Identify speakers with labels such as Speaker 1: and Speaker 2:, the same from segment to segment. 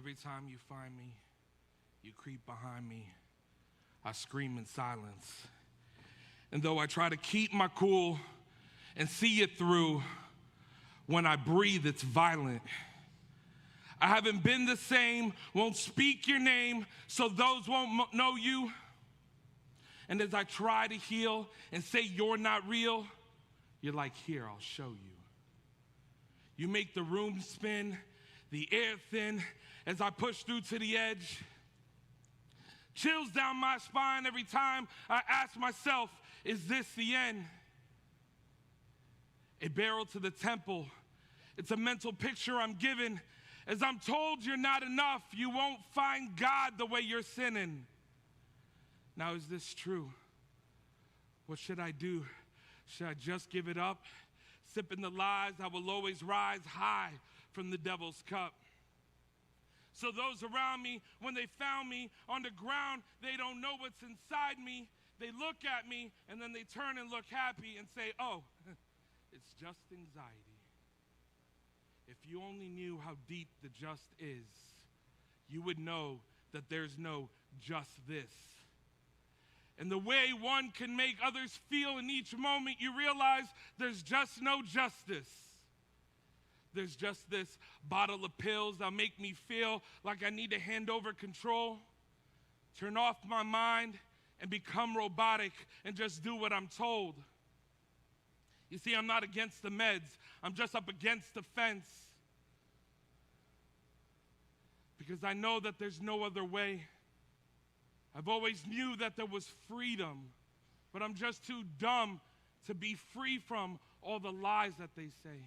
Speaker 1: Every time you find me, you creep behind me. I scream in silence. And though I try to keep my cool and see it through, when I breathe, it's violent. I haven't been the same, won't speak your name, so those won't know you. And as I try to heal and say you're not real, you're like, here, I'll show you. You make the room spin, the air thin, as I push through to the edge. Chills down my spine every time I ask myself, is this the end? A barrel to the temple. It's a mental picture I'm given. As I'm told you're not enough, you won't find God the way you're sinning. Now, is this true? What should I do? Should I just give it up? Sipping the lies, I will always rise high from the devil's cup. So those around me, when they found me on the ground, they don't know what's inside me. They look at me, and then they turn and look happy and say, oh, it's just anxiety. If you only knew how deep the just is, you would know that there's no just this. And the way one can make others feel in each moment, you realize there's just no justice. There's just this bottle of pills that'll make me feel like I need to hand over control, turn off my mind, and become robotic and just do what I'm told. You see, I'm not against the meds. I'm just up against the fence. Because I know that there's no other way. I've always knew that there was freedom, but I'm just too dumb to be free from all the lies that they say.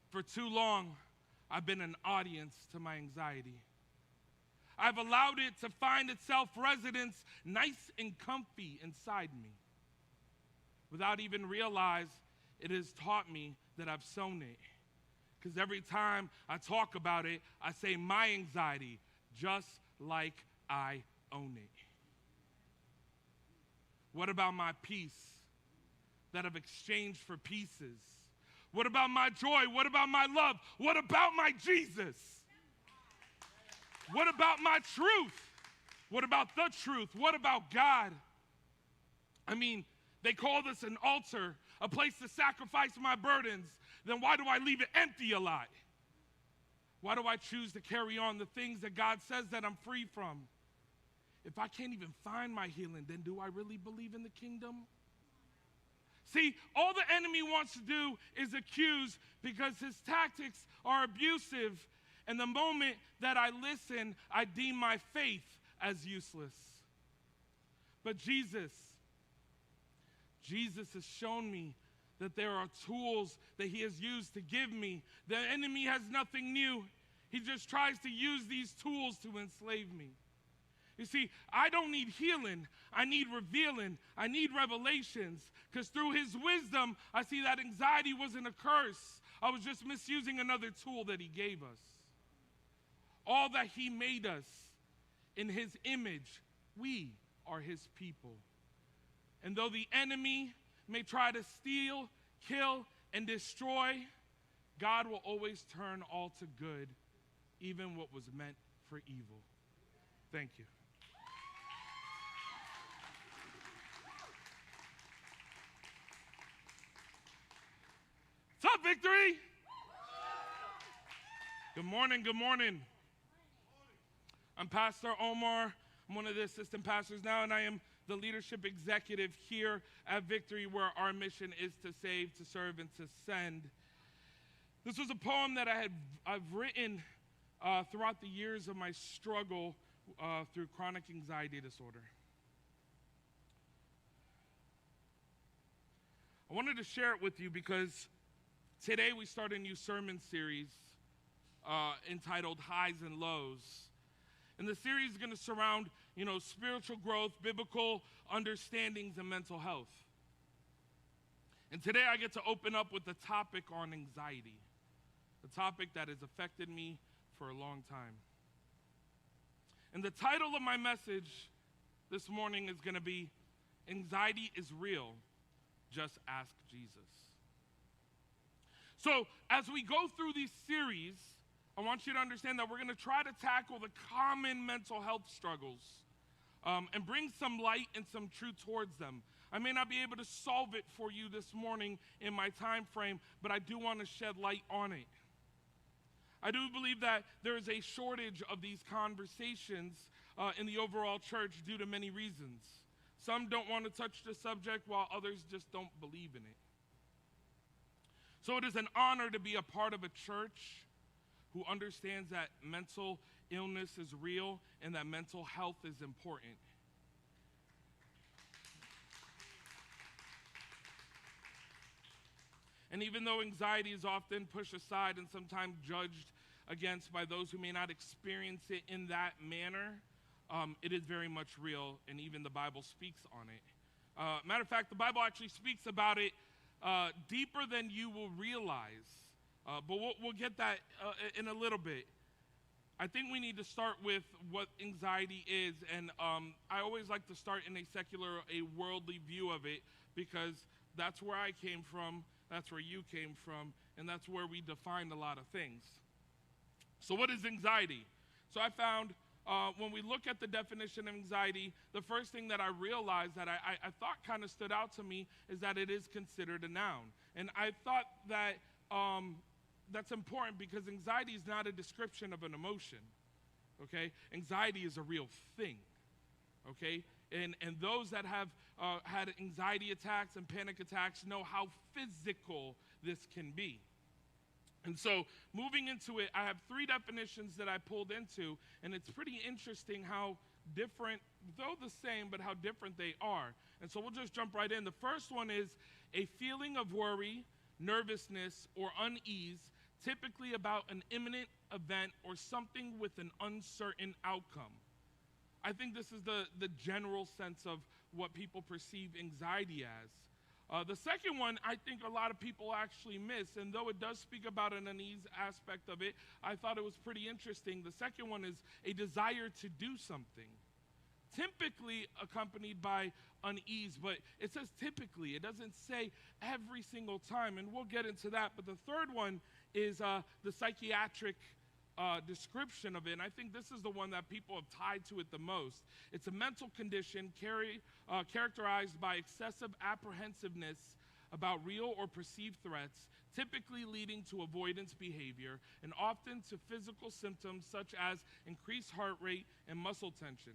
Speaker 1: For too long, I've been an audience to my anxiety. I've allowed it to find itself residence nice and comfy inside me. Without even realize, it has taught me that I've sown it. Because every time I talk about it, I say my anxiety, just like I own it. What about my peace that I've exchanged for pieces? What about my joy? What about my love? What about my Jesus? What about my truth? What about the truth? What about God? I mean, they call this an altar, a place to sacrifice my burdens. Then why do I leave it empty a lot? Why do I choose to carry on the things that God says that I'm free from? If I can't even find my healing, then do I really believe in the kingdom? See, all the enemy wants to do is accuse because his tactics are abusive. And the moment that I listen, I deem my faith as useless. But Jesus has shown me that there are tools that he has used to give me. The enemy has nothing new. He just tries to use these tools to enslave me. You see, I don't need healing. I need revealing. I need revelations. Because through his wisdom, I see that anxiety wasn't a curse. I was just misusing another tool that he gave us. All that he made us in his image, we are his people. And though the enemy may try to steal, kill, and destroy, God will always turn all to good, even what was meant for evil. Thank you. What's up, Victory? Good morning, good morning. I'm Pastor Omar. I'm one of the assistant pastors now, and I am the leadership executive here at Victory, where our mission is to save, to serve, and to send. This was a poem that I've written throughout the years of my struggle through chronic anxiety disorder. I wanted to share it with you because today we start a new sermon series entitled Highs and Lows. And the series is going to surround, spiritual growth, biblical understandings, and mental health. And today I get to open up with the topic on anxiety, a topic that has affected me for a long time. And the title of my message this morning is going to be, Anxiety is Real, Just Ask Jesus. So as we go through these series, I want you to understand that we're going to try to tackle the common mental health struggles and bring some light and some truth towards them. I may not be able to solve it for you this morning in my time frame, but I do want to shed light on it. I do believe that there is a shortage of these conversations in the overall church due to many reasons. Some don't want to touch the subject while others just don't believe in it. So it is an honor to be a part of a church who understands that mental illness is real and that mental health is important. And even though anxiety is often pushed aside and sometimes judged against by those who may not experience it in that manner, it is very much real, and even the Bible speaks on it. Matter of fact, the Bible actually speaks about it deeper than you will realize. But we'll get that in a little bit. I think we need to start with what anxiety is, and I always like to start in a worldly view of it, because that's where I came from, that's where you came from, and that's where we defined a lot of things. So what is anxiety? So I found when we look at the definition of anxiety, the first thing that I realized that I thought kind of stood out to me is that it is considered a noun. And I thought that that's important because anxiety is not a description of an emotion, okay? Anxiety is a real thing, okay? And those that have had anxiety attacks and panic attacks know how physical this can be. And so moving into it, I have 3 definitions that I pulled into, and it's pretty interesting how different, though the same, but how different they are. And so we'll just jump right in. The first one is a feeling of worry, nervousness, or unease, typically about an imminent event or something with an uncertain outcome. I think this is the general sense of what people perceive anxiety as. The second one, I think a lot of people actually miss, and though it does speak about an unease aspect of it, I thought it was pretty interesting. The second one is a desire to do something, typically accompanied by unease, but it says typically. It doesn't say every single time, and we'll get into that. But the third one is the psychiatric description of it, and I think this is the one that people have tied to it the most. It's a mental condition characterized by excessive apprehensiveness about real or perceived threats, typically leading to avoidance behavior, and often to physical symptoms such as increased heart rate and muscle tension.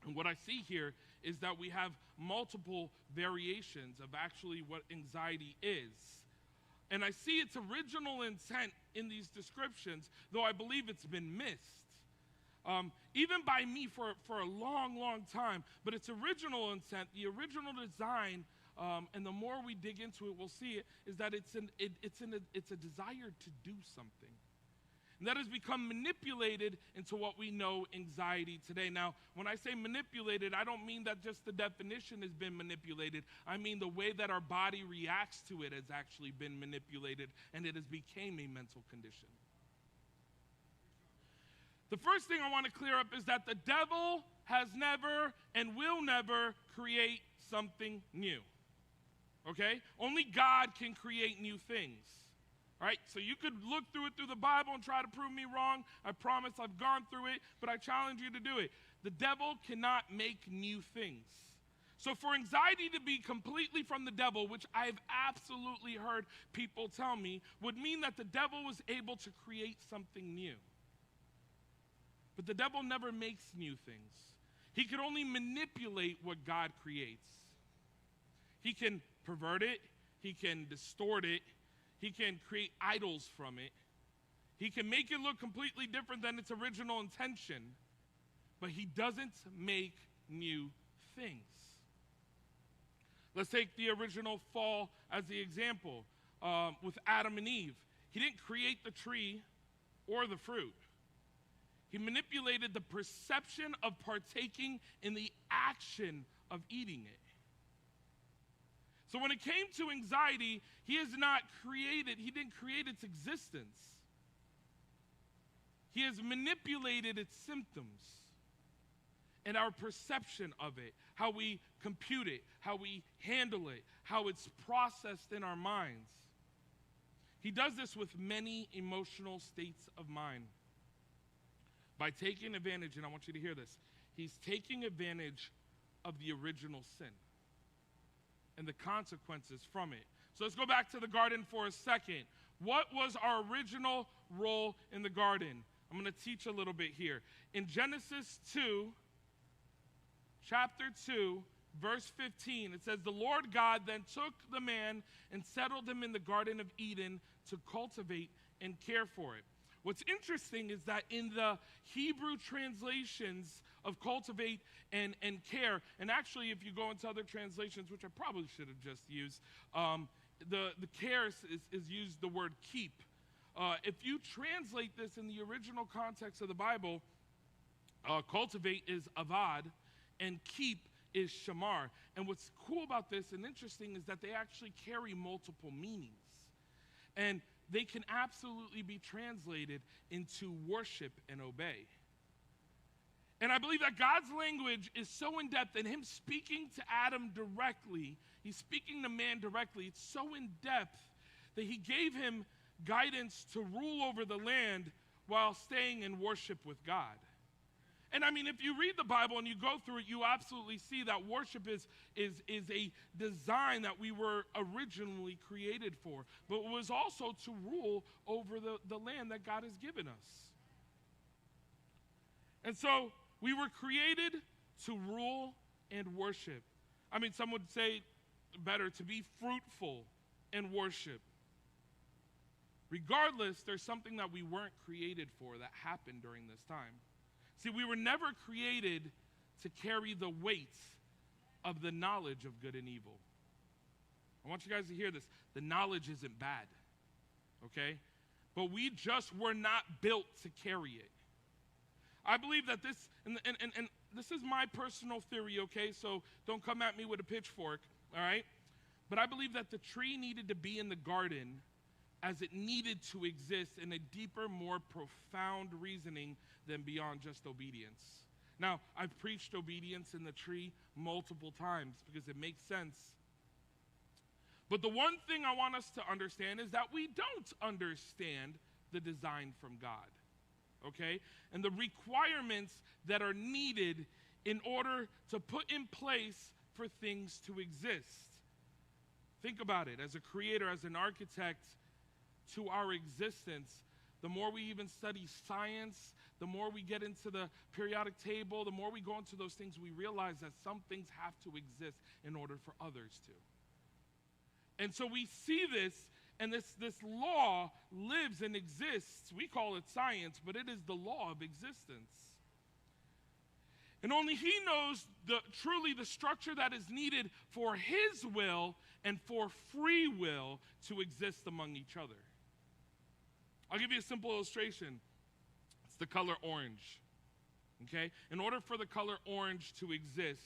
Speaker 1: And what I see here is that we have multiple variations of actually what anxiety is. And I see its original intent in these descriptions, though I believe it's been missed. Even by me for a long, long time. But its original intent, the original design, and the more we dig into it, we'll see it, is that it's a desire to do something. And that has become manipulated into what we know anxiety today. Now, when I say manipulated, I don't mean that just the definition has been manipulated. I mean the way that our body reacts to it has actually been manipulated, and it has become a mental condition. The first thing I want to clear up is that the devil has never and will never create something new. Okay? Only God can create new things. All right, so you could look through it through the Bible and try to prove me wrong. I promise I've gone through it, but I challenge you to do it. The devil cannot make new things. So for anxiety to be completely from the devil, which I've absolutely heard people tell me, would mean that the devil was able to create something new. But the devil never makes new things. He can only manipulate what God creates. He can pervert it. He can distort it. He can create idols from it. He can make it look completely different than its original intention, but he doesn't make new things. Let's take the original fall as the example with Adam and Eve. He didn't create the tree or the fruit. He manipulated the perception of partaking in the action of eating it. So when it came to anxiety, he didn't create its existence. He has manipulated its symptoms and our perception of it, how we compute it, how we handle it, how it's processed in our minds. He does this with many emotional states of mind. By taking advantage, and I want you to hear this, he's taking advantage of the original sin and the consequences from it. So let's go back to the garden for a second. What was our original role in the garden? I'm going to teach a little bit here. In Genesis 2, chapter 2, verse 15, it says, the Lord God then took the man and settled him in the Garden of Eden to cultivate and care for it. What's interesting is that in the Hebrew translations of cultivate and care, and actually if you go into other translations, which I probably should have just used, the care is used the word keep. If you translate this in the original context of the Bible, cultivate is avad, and keep is shamar. And what's cool about this and interesting is that they actually carry multiple meanings. And they can absolutely be translated into worship and obey. And I believe that God's language is so in depth, and him speaking to Adam directly, he's speaking to man directly, it's so in depth that he gave him guidance to rule over the land while staying in worship with God. And I mean, if you read the Bible and you go through it, you absolutely see that worship is a design that we were originally created for, but it was also to rule over the land that God has given us. And so we were created to rule and worship. I mean, some would say better, to be fruitful and worship. Regardless, there's something that we weren't created for that happened during this time. See, we were never created to carry the weight of the knowledge of good and evil. I want you guys to hear this. The knowledge isn't bad, okay? But we just were not built to carry it. I believe that this, and this is my personal theory, okay? So don't come at me with a pitchfork, all right? But I believe that the tree needed to be in the garden as it needed to exist in a deeper, more profound reasoning than beyond just obedience. Now, I've preached obedience in the tree multiple times because it makes sense. But the one thing I want us to understand is that we don't understand the design from God, okay? And the requirements that are needed in order to put in place for things to exist. Think about it. As a creator, as an architect, to our existence, the more we even study science, the more we get into the periodic table, the more we go into those things, we realize that some things have to exist in order for others to. And so we see this, and this law lives and exists. We call it science, but it is the law of existence. And only he knows truly the structure that is needed for his will and for free will to exist among each other. I'll give you a simple illustration. It's the color orange, okay? In order for the color orange to exist,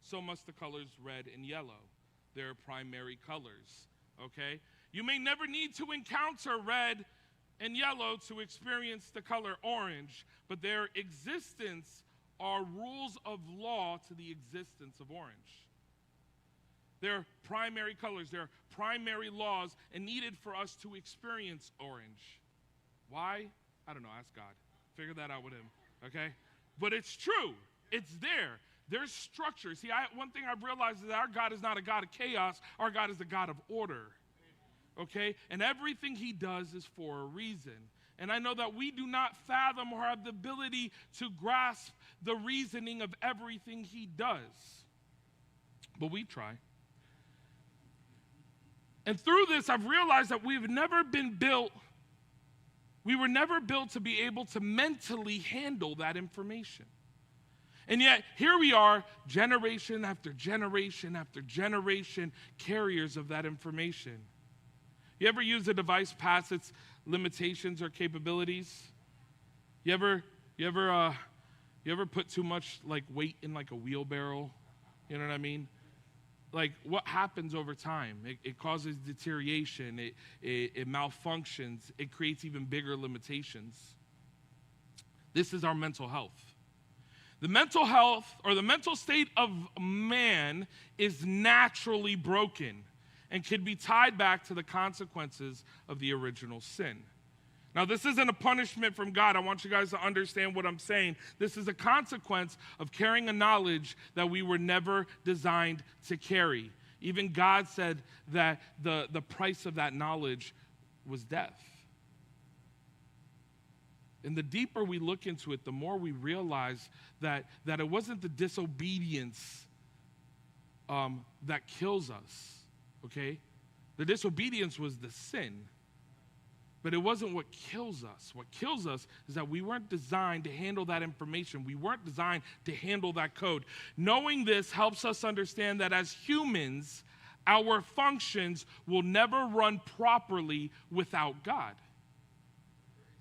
Speaker 1: so must the colors red and yellow. They're primary colors, okay? You may never need to encounter red and yellow to experience the color orange, but their existence are rules of law to the existence of orange. They're primary colors, they're primary laws and needed for us to experience orange. Why? I don't know, ask God. Figure that out with him, okay? But it's true. It's there. There's structure. See, one thing I've realized is that our God is not a God of chaos. Our God is a God of order, okay? And everything he does is for a reason. And I know that we do not fathom or have the ability to grasp the reasoning of everything he does. But we try. And through this, I've realized that we were never built to be able to mentally handle that information. And yet, here we are, generation after generation after generation, carriers of that information. You ever use a device past its limitations or capabilities? You ever put too much weight in a wheelbarrow? You know what I mean? What happens over time? It causes deterioration, it malfunctions, it creates even bigger limitations. This is our mental health. The mental health or the mental state of man is naturally broken. and can be tied back to the consequences of the original sin. Now, this isn't a punishment from God. I want you guys to understand what I'm saying. This is a consequence of carrying a knowledge that we were never designed to carry. Even God said that the price of that knowledge was death. And the deeper we look into it, the more we realize that it wasn't the disobedience that kills us, okay? The disobedience was the sin. But it wasn't what kills us. What kills us is that we weren't designed to handle that information. We weren't designed to handle that code. Knowing this helps us understand that as humans, our functions will never run properly without God.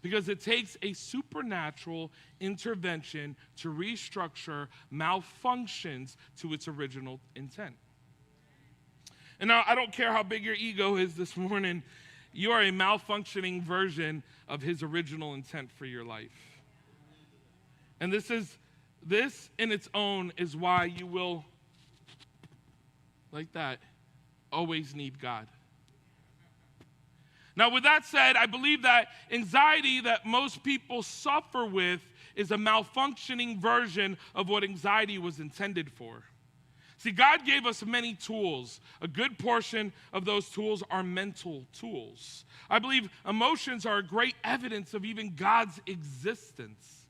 Speaker 1: Because it takes a supernatural intervention to restructure malfunctions to its original intent. And now, I don't care how big your ego is this morning, you are a malfunctioning version of his original intent for your life. And this in its own is why you will, like that, always need God. Now, with that said, I believe that anxiety that most people suffer with is a malfunctioning version of what anxiety was intended for. See, God gave us many tools. A good portion of those tools are mental tools. I believe emotions are a great evidence of even God's existence.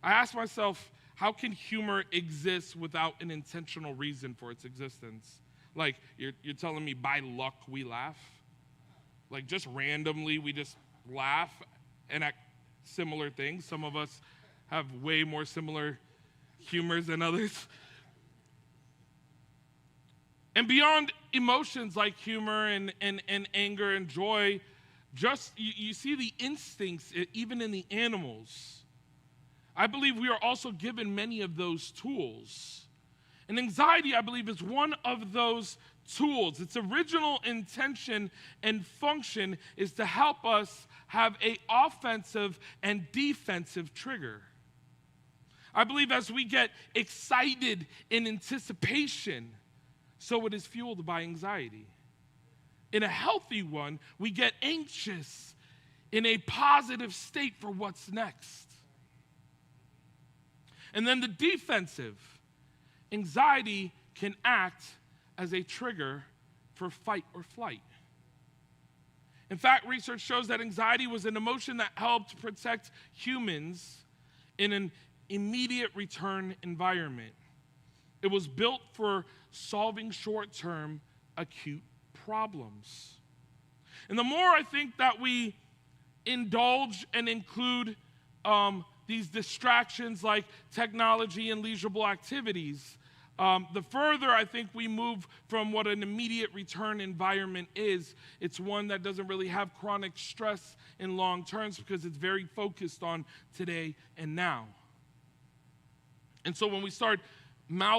Speaker 1: I ask myself, how can humor exist without an intentional reason for its existence? Like, you're telling me by luck we laugh? Like, just randomly we just laugh and at similar things? Some of us have way more similar humors than others. And beyond emotions like humor and anger and joy, just you see the instincts even in the animals. I believe we are also given many of those tools. And anxiety, I believe, is one of those tools. Its original intention and function is to help us have an offensive and defensive trigger. I believe as we get excited in anticipation, so it is fueled by anxiety. In a healthy one, we get anxious in a positive state for what's next. And then the defensive, anxiety can act as a trigger for fight or flight. In fact, research shows that anxiety was an emotion that helped protect humans in an immediate return environment. It was built for solving short-term acute problems. And the more I think that we indulge and include these distractions like technology and leisurable activities, the further I think we move from what an immediate return environment is. It's one that doesn't really have chronic stress in long terms because it's very focused on today and now. And so when we start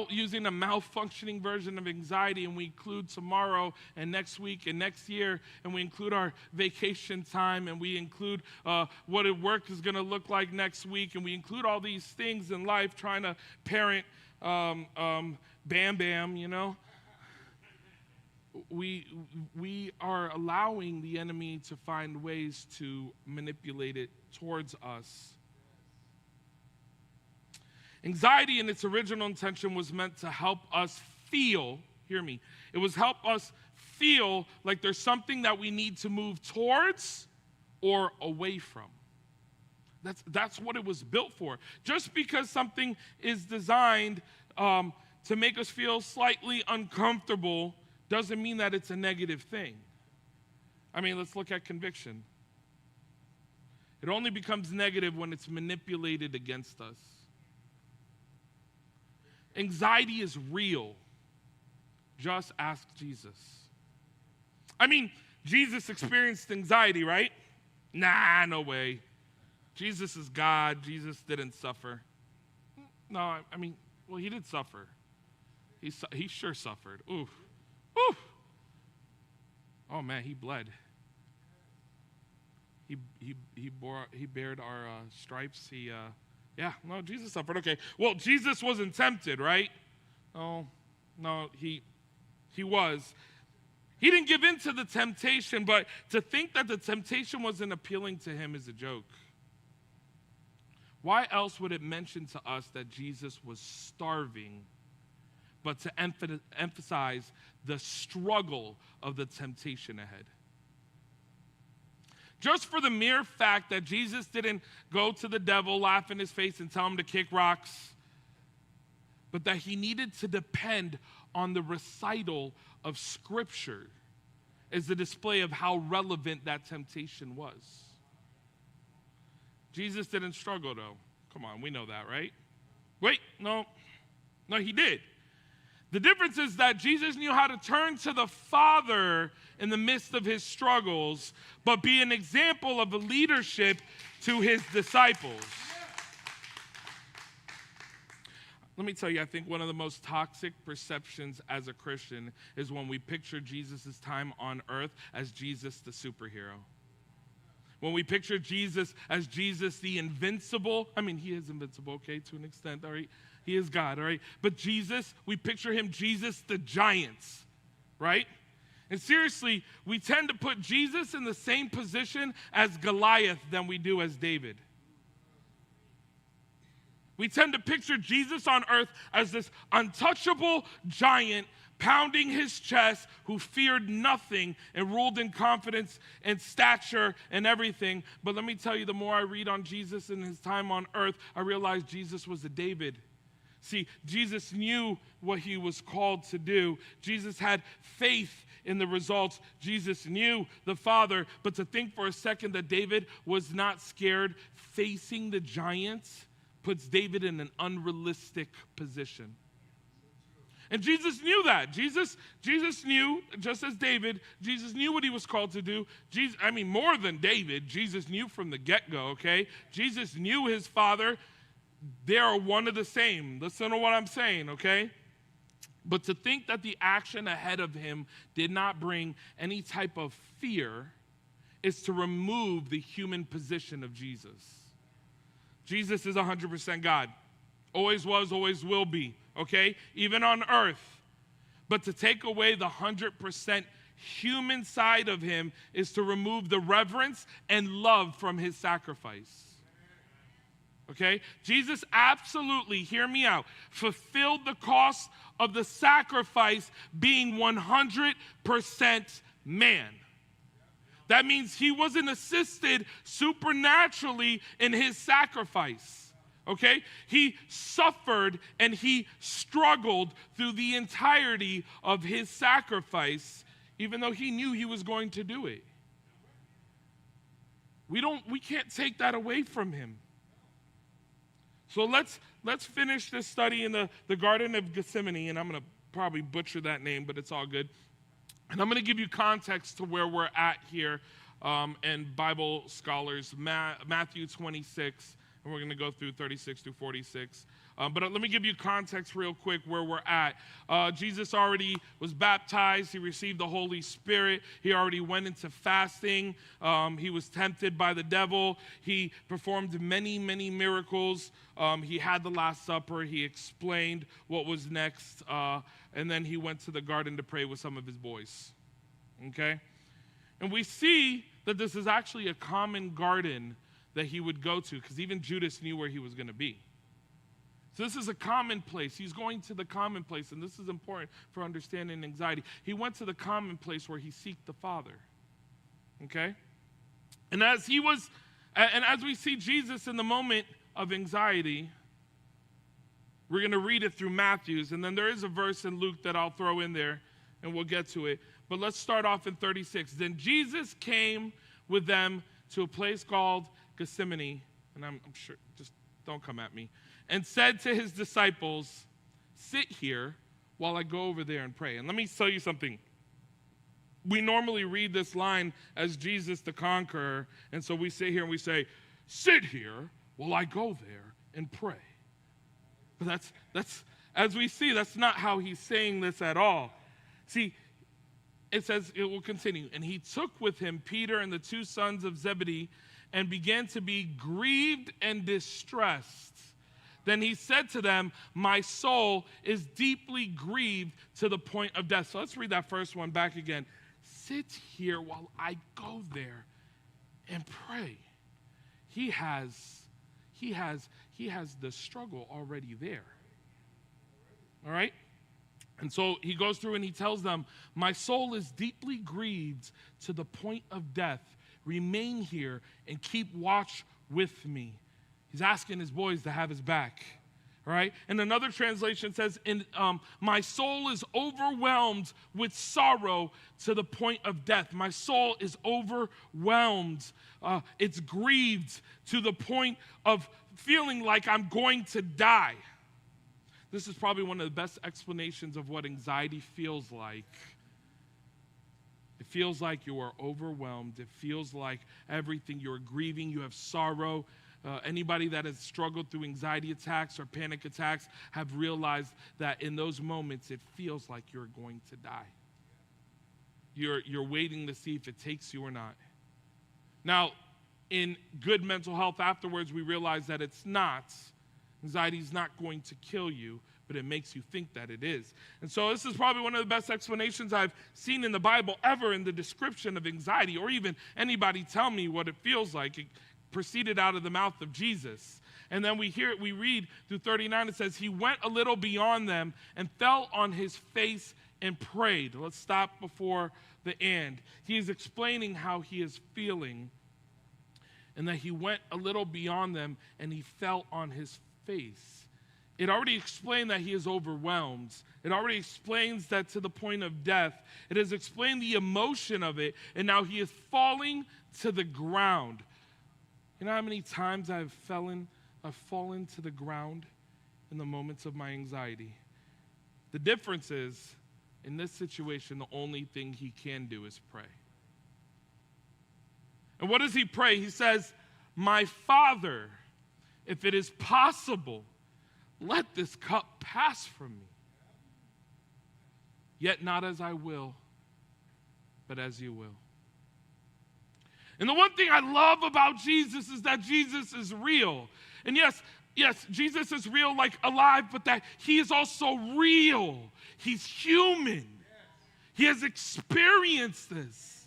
Speaker 1: using a malfunctioning version of anxiety, and we include tomorrow and next week and next year, and we include our vacation time, and we include what work is going to look like next week, and we include all these things in life, trying to parent Bam Bam, you know, we are allowing the enemy to find ways to manipulate it towards us. Anxiety in its original intention was meant to help us feel, hear me, it was help us feel like there's something that we need to move towards or away from. That's what it was built for. Just because something is designed to make us feel slightly uncomfortable doesn't mean that it's a negative thing. I mean, let's look at conviction. It only becomes negative when it's manipulated against us. Anxiety is real. Just ask Jesus. I mean, Jesus experienced anxiety, right? Nah, no way. Jesus is God. Jesus didn't suffer. No, I mean, well, he did suffer. He sure suffered. Oof. Oof. Oh man, he bled. He bared our stripes. Yeah, no, Jesus suffered. Okay. Well, Jesus wasn't tempted, right? Oh, no, he was. He didn't give in to the temptation, but to think that the temptation wasn't appealing to him is a joke. Why else would it mention to us that Jesus was starving, but to emphasize the struggle of the temptation ahead? Just for the mere fact that Jesus didn't go to the devil, laugh in his face, and tell him to kick rocks, but that he needed to depend on the recital of Scripture is the display of how relevant that temptation was. Jesus didn't struggle, though. Come on, we know that, right? Wait, no, he did. The difference is that Jesus knew how to turn to the Father in the midst of his struggles, but be an example of a leadership to his disciples. Let me tell you, I think one of the most toxic perceptions as a Christian is when we picture Jesus' time on earth as Jesus the superhero. When we picture Jesus as Jesus the invincible, I mean, he is invincible, okay, to an extent, all right? He is God, all right? But Jesus, we picture him Jesus the giant, right? And seriously, we tend to put Jesus in the same position as Goliath than we do as David. We tend to picture Jesus on earth as this untouchable giant pounding his chest who feared nothing and ruled in confidence and stature and everything. But let me tell you, the more I read on Jesus and his time on earth, I realize Jesus was a David. See, Jesus knew what he was called to do. Jesus had faith in the results. Jesus knew the Father. But to think for a second that David was not scared facing the giants puts David in an unrealistic position. And Jesus knew that. Jesus knew, just as David, Jesus knew what he was called to do. More than David, Jesus knew from the get-go, okay? Jesus knew his Father. They are one of the same. Listen to what I'm saying, okay? But to think that the action ahead of him did not bring any type of fear is to remove the human position of Jesus. Jesus is 100% God. Always was, always will be, okay? Even on earth. But to take away the 100% human side of him is to remove the reverence and love from his sacrifice. Okay? Jesus absolutely, hear me out, fulfilled the cost of the sacrifice being 100% man. That means he wasn't assisted supernaturally in his sacrifice. Okay? He suffered and he struggled through the entirety of his sacrifice, even though he knew he was going to do it. We can't take that away from him. So let's finish this study in the Garden of Gethsemane, and I'm going to probably butcher that name, but it's all good. And I'm going to give you context to where we're at here, and Bible scholars, Matthew 26, and we're going to go through 36 through 46. But let me give you context real quick where we're at. Jesus already was baptized. He received the Holy Spirit. He already went into fasting. He was tempted by the devil. He performed many, many miracles. He had the Last Supper. He explained what was next. And then he went to the garden to pray with some of his boys. Okay? And we see that this is actually a common garden that he would go to, because even Judas knew where he was going to be. So this is a common place. He's going to the common place, and this is important for understanding anxiety. He went to the common place where he sought the Father. Okay? And as we see Jesus in the moment of anxiety, we're going to read it through Matthew's, and then there is a verse in Luke that I'll throw in there, and we'll get to it. But let's start off in 36. Then Jesus came with them to a place called Gethsemane, and I'm sure, just don't come at me, and said to his disciples, "Sit here while I go over there and pray." And let me tell you something. We normally read this line as Jesus the conqueror, and so we sit here and we say, "Sit here while I go there and pray." But that's as we see, that's not how he's saying this at all. See, it says, it will continue, "And he took with him Peter and the two sons of Zebedee and began to be grieved and distressed. Then he said to them, 'My soul is deeply grieved to the point of death.'" So let's read that first one back again. sit here while I go there and pray. He has the struggle already there. All right? And so he goes through and he tells them, my soul is deeply grieved to the point of death. Remain here and keep watch with me. He's asking his boys to have his back. All right? And another translation says, my soul is overwhelmed with sorrow to the point of death. My soul is overwhelmed. It's grieved to the point of feeling like I'm going to die. This is probably one of the best explanations of what anxiety feels like. It feels like you are overwhelmed. It feels like everything, you're grieving, you have sorrow. Anybody that has struggled through anxiety attacks or panic attacks have realized that in those moments, it feels like you're going to die. You're waiting to see if it takes you or not. Now, in good mental health afterwards, we realize that it's not. Anxiety is not going to kill you, but it makes you think that it is. And so this is probably one of the best explanations I've seen in the Bible ever in the description of anxiety, or even anybody tell me what it feels like. It proceeded out of the mouth of Jesus. And then we read through 39, it says, he went a little beyond them and fell on his face and prayed. Let's stop before the end. He is explaining how he is feeling, and that he went a little beyond them and he fell on his face. It already explained that he is overwhelmed. It already explains that to the point of death. It has explained the emotion of it, and now he is falling to the ground. You know how many times I've fallen to the ground in the moments of my anxiety? The difference is, in this situation, the only thing he can do is pray. And what does he pray? He says, my Father, if it is possible, let this cup pass from me. Yet not as I will, but as you will. And the one thing I love about Jesus is that Jesus is real. And yes, Jesus is real, like alive, but that he is also real. He's human. He has experienced this.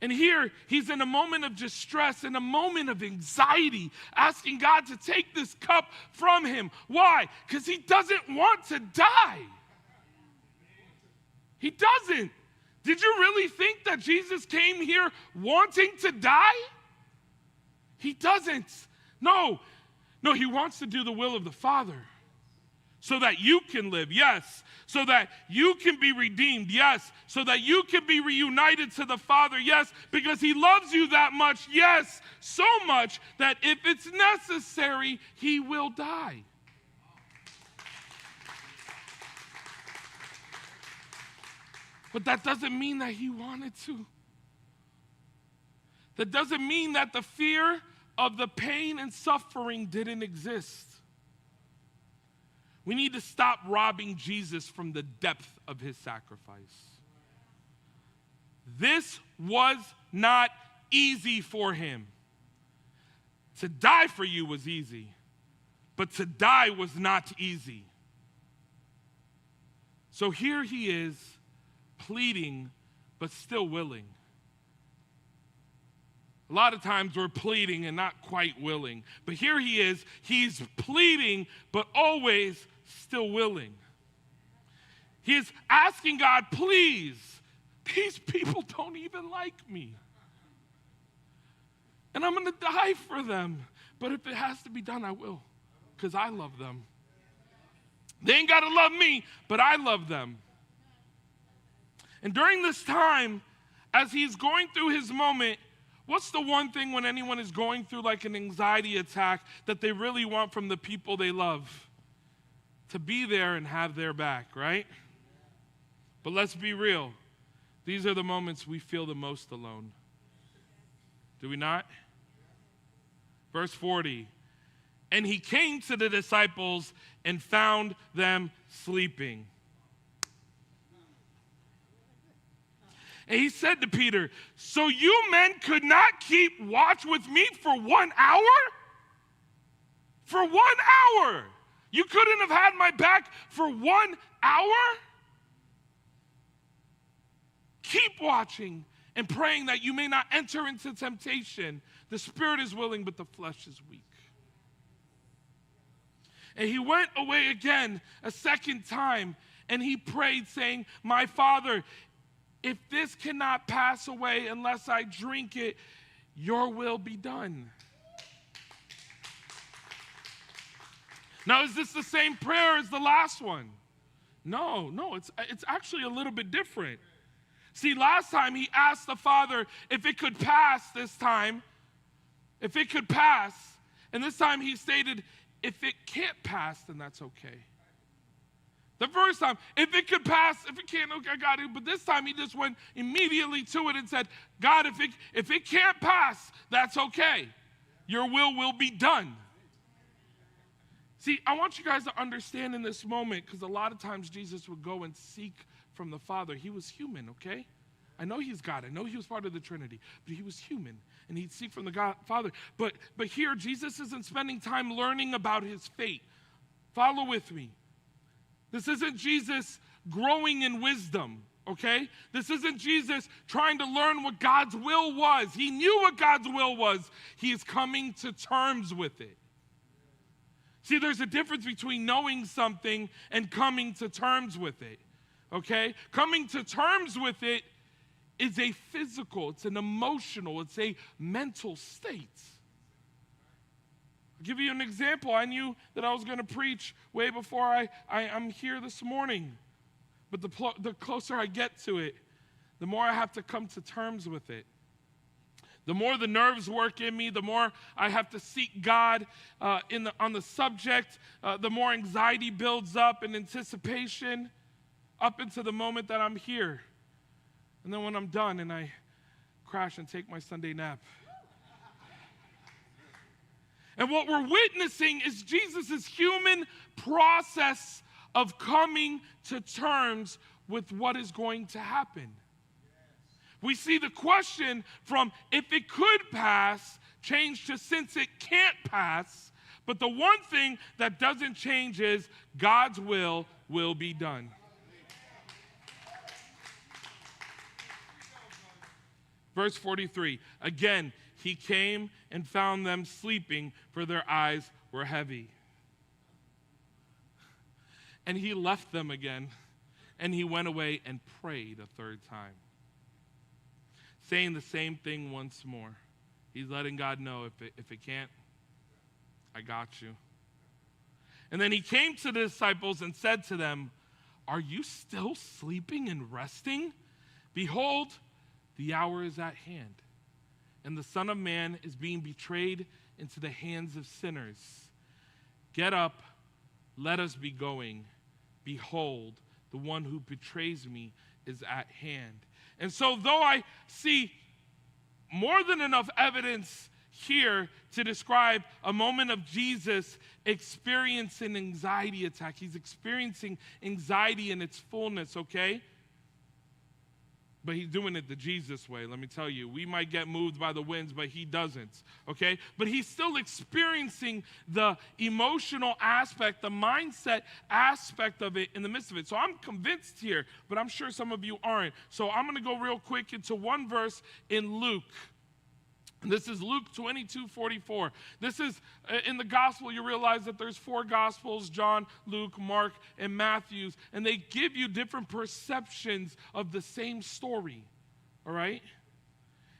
Speaker 1: And here, he's in a moment of distress, in a moment of anxiety, asking God to take this cup from him. Why? Because he doesn't want to die. He doesn't. Did you really think that Jesus came here wanting to die? He doesn't. No, he wants to do the will of the Father so that you can live, yes. So that you can be redeemed, yes. So that you can be reunited to the Father, yes. Because he loves you that much, yes. So much that if it's necessary, he will die. But that doesn't mean that he wanted to. That doesn't mean that the fear of the pain and suffering didn't exist. We need to stop robbing Jesus from the depth of his sacrifice. This was not easy for him. To die for you was easy, but to die was not easy. So here he is, pleading, but still willing. A lot of times we're pleading and not quite willing. But here he is, he's pleading, but always still willing. He is asking God, please, these people don't even like me. And I'm going to die for them. But if it has to be done, I will, because I love them. They ain't got to love me, but I love them. And during this time, as he's going through his moment, what's the one thing when anyone is going through like an anxiety attack that they really want from the people they love? To be there and have their back, right? But let's be real. These are the moments we feel the most alone. Do we not? Verse 40. And he came to the disciples and found them sleeping. And he said to Peter, so you men could not keep watch with me for 1 hour? For 1 hour? You couldn't have had my back for 1 hour? watching and praying that you may not enter into temptation. The spirit is willing, but the flesh is weak. And he went away again a second time, and he prayed, saying, my Father, if this cannot pass away unless I drink it, your will be done. Now, is this the same prayer as the last one? No, it's actually a little bit different. See, last time he asked the Father if it could pass this time, if it could pass, and this time he stated, if it can't pass, then that's okay. The first time, if it could pass, if it can't, okay, I got it. But this time he just went immediately to it and said, God, if it can't pass, that's okay. Your will be done. See, I want you guys to understand in this moment, because a lot of times Jesus would go and seek from the Father. He was human, okay? I know he's God. I know he was part of the Trinity, but he was human, and he'd seek from the Father. But here, Jesus isn't spending time learning about his fate. Follow with me. This isn't Jesus growing in wisdom, okay? This isn't Jesus trying to learn what God's will was. He knew what God's will was. He is coming to terms with it. See, there's a difference between knowing something and coming to terms with it, okay? Coming to terms with it is a physical, it's an emotional, it's a mental state. I'll give you an example. I knew that I was going to preach way before I'm here this morning. But the closer I get to it, the more I have to come to terms with it. The more the nerves work in me, the more I have to seek God on the subject, the more anxiety builds up and anticipation up into the moment that I'm here. And then when I'm done and I crash and take my Sunday nap. And what we're witnessing is Jesus' human process of coming to terms with what is going to happen. We see the question from if it could pass change to since it can't pass. But the one thing that doesn't change is God's will be done. Verse 43, again, he came and found them sleeping, for their eyes were heavy. And he left them again, and he went away and prayed a third time, saying the same thing once more. He's letting God know, if it can't, I got you. And then he came to the disciples and said to them, are you still sleeping and resting? Behold, the hour is at hand, and the Son of Man is being betrayed into the hands of sinners. Get up, let us be going. Behold, the one who betrays me is at hand. And so though I see more than enough evidence here to describe a moment of Jesus experiencing an anxiety attack, he's experiencing anxiety in its fullness, okay? But he's doing it the Jesus way, let me tell you. We might get moved by the winds, but he doesn't, okay? But he's still experiencing the emotional aspect, the mindset aspect of it in the midst of it. So I'm convinced here, but I'm sure some of you aren't. So I'm going to go real quick into one verse in Luke. This is Luke 22:44. This is, in the gospel, you realize that there's 4 gospels, John, Luke, Mark, and Matthew's, and they give you different perceptions of the same story, all right?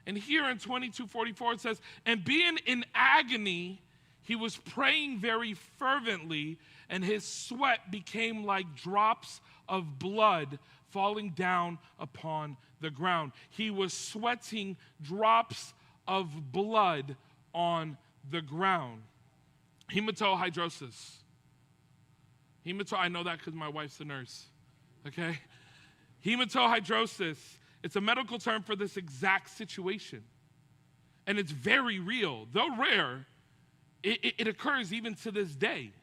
Speaker 1: And here in 22:44 it says, and being in agony, he was praying very fervently, and his sweat became like drops of blood falling down upon the ground. He was sweating drops of blood on the ground. Hematohydrosis. I know that because my wife's a nurse, okay? Hematohydrosis, it's a medical term for this exact situation. And it's very real. Though rare, it occurs even to this day.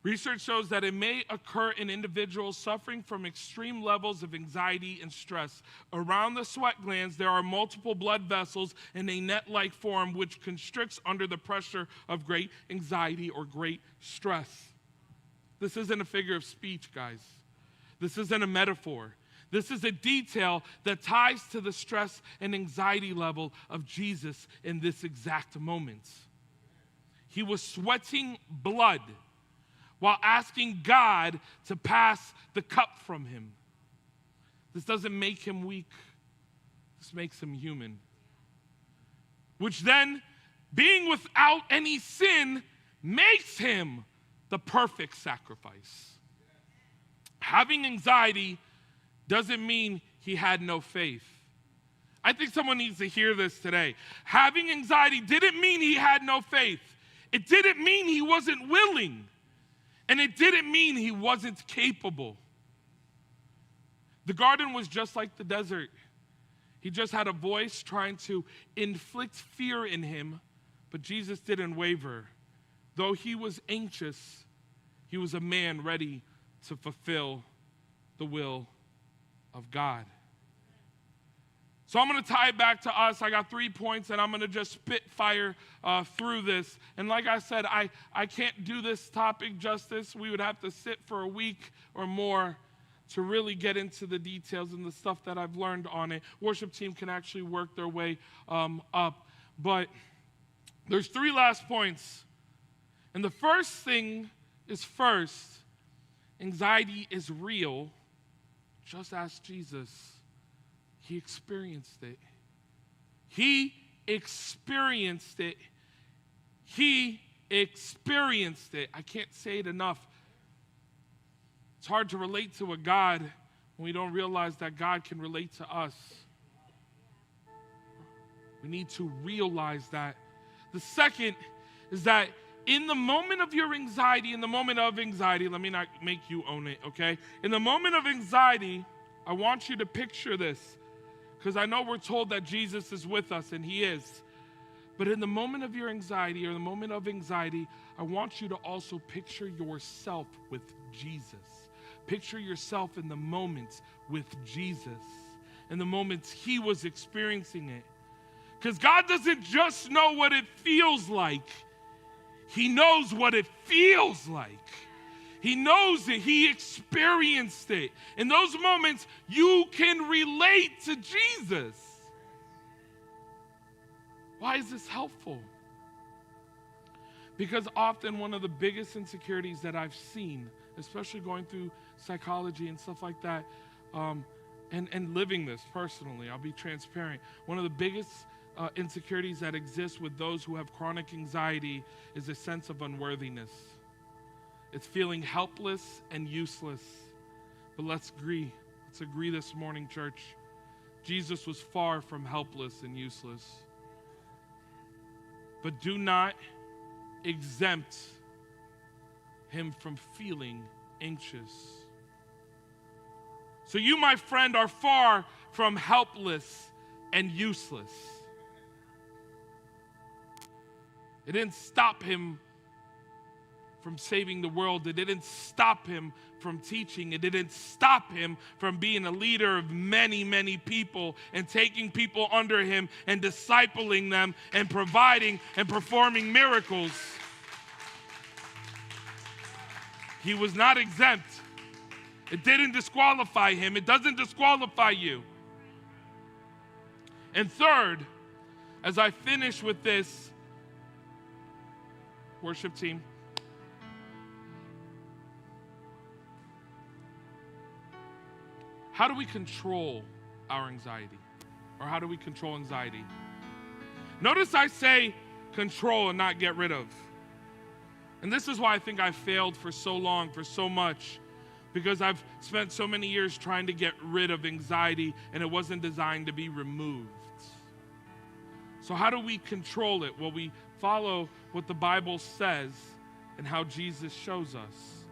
Speaker 1: Research shows that it may occur in individuals suffering from extreme levels of anxiety and stress. Around the sweat glands, there are multiple blood vessels in a net-like form which constricts under the pressure of great anxiety or great stress. This isn't a figure of speech, guys. This isn't a metaphor. This is a detail that ties to the stress and anxiety level of Jesus in this exact moment. He was sweating blood while asking God to pass the cup from him. This doesn't make him weak. This makes him human. Which then, being without any sin, makes him the perfect sacrifice. Having anxiety doesn't mean he had no faith. I think someone needs to hear this today. Having anxiety didn't mean he had no faith. It didn't mean he wasn't willing. And it didn't mean he wasn't capable. The garden was just like the desert. He just had a voice trying to inflict fear in him, but Jesus didn't waver. Though he was anxious, he was a man ready to fulfill the will of God. So I'm going to tie it back to us. I got 3 points, and I'm going to just spit fire through this. And like I said, I can't do this topic justice. We would have to sit for a week or more to really get into the details and the stuff that I've learned on it. Worship team can actually work their way up. But there's 3 last points. And the first thing is first, anxiety is real. Just ask Jesus. He experienced it. He experienced it. He experienced it. I can't say it enough. It's hard to relate to a God when we don't realize that God can relate to us. We need to realize that. The second is that in the moment of your anxiety, let me not make you own it, okay? In the moment of anxiety, I want you to picture this, because I know we're told that Jesus is with us, and he is. But in the moment of your anxiety, or the moment of anxiety, I want you to also picture yourself with Jesus. Picture yourself in the moments with Jesus, in the moments he was experiencing it. Because God doesn't just know what it feels like. He knows what it feels like. He knows it. He experienced it. In those moments, you can relate to Jesus. Why is this helpful? Because often one of the biggest insecurities that I've seen, especially going through psychology and stuff like that, and living this personally, I'll be transparent. One of the biggest insecurities that exist with those who have chronic anxiety is a sense of unworthiness. It's feeling helpless and useless. But let's agree this morning, church. Jesus was far from helpless and useless. But do not exempt him from feeling anxious. So you, my friend, are far from helpless and useless. It didn't stop him from saving the world. It didn't stop him from teaching. It didn't stop him from being a leader of many, many people and taking people under him and discipling them and providing and performing miracles. He was not exempt. It didn't disqualify him. It doesn't disqualify you. And third, as I finish with this, worship team, how do we control our anxiety? Or how do we control anxiety? Notice I say control and not get rid of. And this is why I think I failed for so long, for so much, because I've spent so many years trying to get rid of anxiety, and it wasn't designed to be removed. So how do we control it? Well, we follow what the Bible says and how Jesus shows us.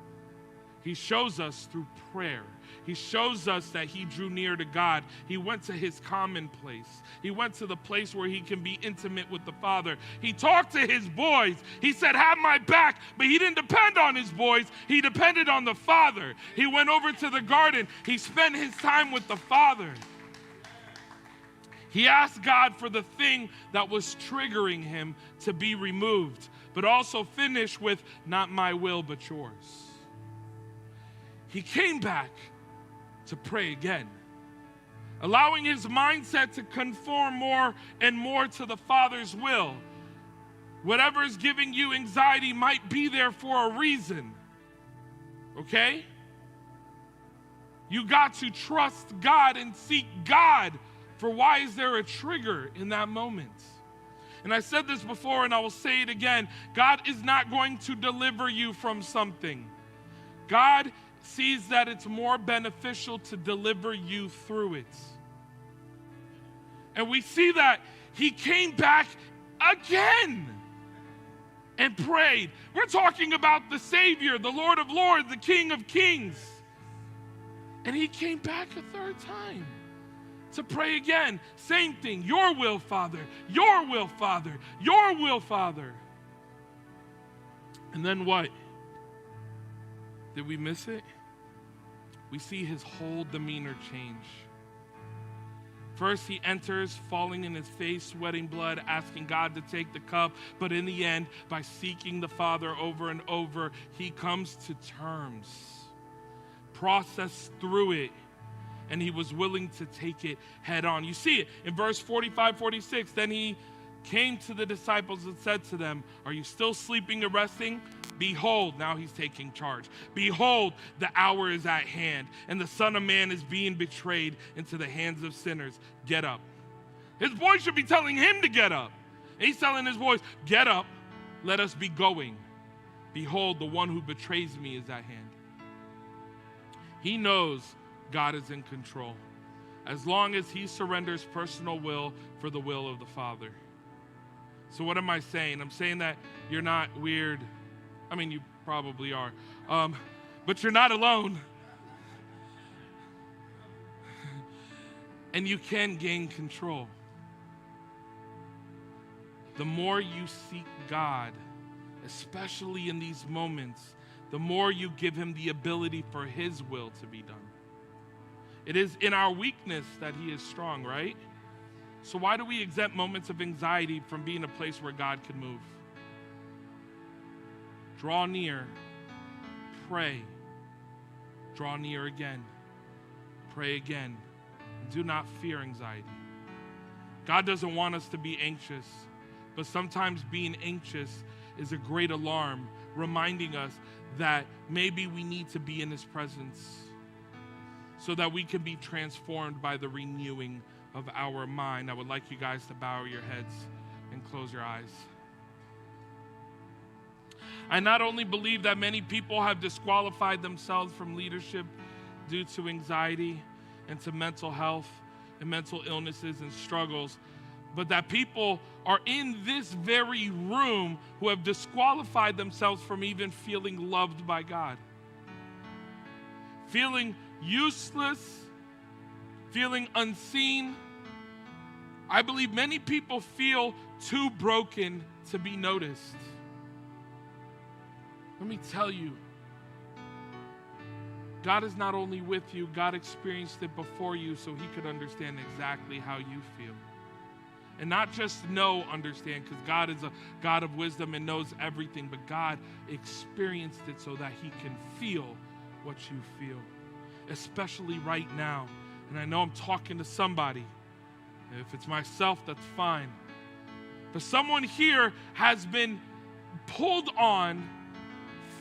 Speaker 1: He shows us through prayer. He shows us that he drew near to God. He went to his common place. He went to the place where he can be intimate with the Father. He talked to his boys. He said, have my back, but he didn't depend on his boys. He depended on the Father. He went over to the garden. He spent his time with the Father. He asked God for the thing that was triggering him to be removed, but also finished with, not my will, but yours. He came back to pray again. allowing his mindset to conform more and more to the Father's will. Whatever is giving you anxiety might be there for a reason, okay? You got to trust God and seek God for why is there a trigger in that moment. And I said this before and I will say it again. God is not going to deliver you from something. God sees that it's more beneficial to deliver you through it. And we see that he came back again and prayed. We're talking about the Savior, the Lord of Lords, the King of Kings. And he came back a third time to pray again. Same thing. Your will, Father. Your will, Father. Your will, Father. And then what? Did we miss it? We see his whole demeanor change. First, he enters, falling in his face, sweating blood, asking God to take the cup. But in the end, by seeking the Father over and over, he comes to terms, process through it, and he was willing to take it head on. You see it in verse 45, 46. Then he came to the disciples and said to them, are you still sleeping and resting? Behold, now he's taking charge. Behold, the hour is at hand, and the Son of Man is being betrayed into the hands of sinners. Get up. His boys should be telling him to get up. He's telling his boys, get up, let us be going. Behold, the one who betrays me is at hand. He knows God is in control, as long as he surrenders personal will for the will of the Father. So what am I saying? I'm saying that you're not weird. I mean, you probably are. But you're not alone. And you can gain control. The more you seek God, especially in these moments, the more you give him the ability for his will to be done. It is in our weakness that he is strong, right? So why do we exempt moments of anxiety from being a place where God can move? Draw near, pray, draw near again, pray again. Do not fear anxiety. God doesn't want us to be anxious, but sometimes being anxious is a great alarm, reminding us that maybe we need to be in his presence so that we can be transformed by the renewing of our mind. I would like you guys to bow your heads and close your eyes. I not only believe that many people have disqualified themselves from leadership due to anxiety and to mental health and mental illnesses and struggles, but that people are in this very room who have disqualified themselves from even feeling loved by God. Feeling useless, feeling unseen. I believe many people feel too broken to be noticed. Let me tell you, God is not only with you, God experienced it before you so he could understand exactly how you feel. And not just understand, because God is a God of wisdom and knows everything, but God experienced it so that he can feel what you feel, especially right now. And I know I'm talking to somebody. If it's myself, that's fine. But someone here has been pulled on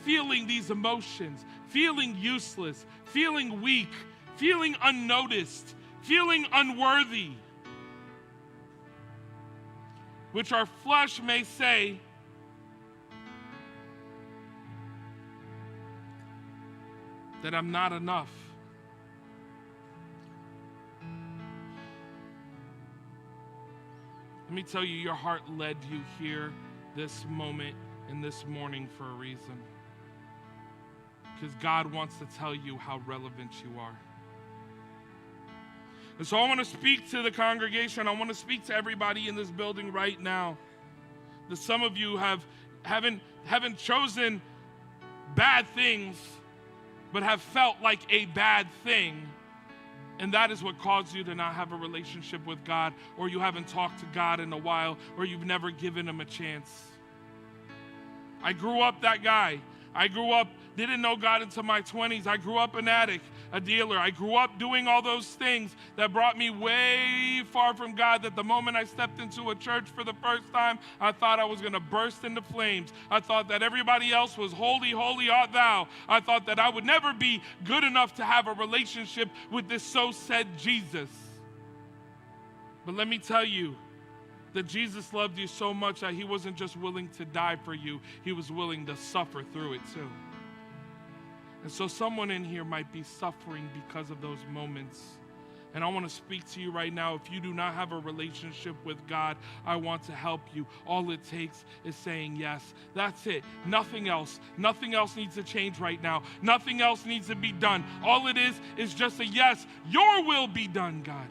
Speaker 1: feeling these emotions, feeling useless, feeling weak, feeling unnoticed, feeling unworthy, which our flesh may say, that I'm not enough. Let me tell you, your heart led you here this moment and this morning for a reason. Because God wants to tell you how relevant you are. And so I want to speak to the congregation. I want to speak to everybody in this building right now. That some of you haven't chosen bad things, but have felt like a bad thing. And that is what caused you to not have a relationship with God, or you haven't talked to God in a while, or you've never given him a chance. I grew up that guy. I grew up didn't know God until my 20s. I grew up an addict, a dealer. I grew up doing all those things that brought me way far from God, that the moment I stepped into a church for the first time, I thought I was going to burst into flames. I thought that everybody else was holy, holy art thou. I thought that I would never be good enough to have a relationship with this so said Jesus. But let me tell you that Jesus loved you so much that he wasn't just willing to die for you, he was willing to suffer through it too. And so someone in here might be suffering because of those moments. And I want to speak to you right now. If you do not have a relationship with God, I want to help you. All it takes is saying yes. That's it. Nothing else. Nothing else needs to change right now. Nothing else needs to be done. All it is just a yes. Your will be done, God.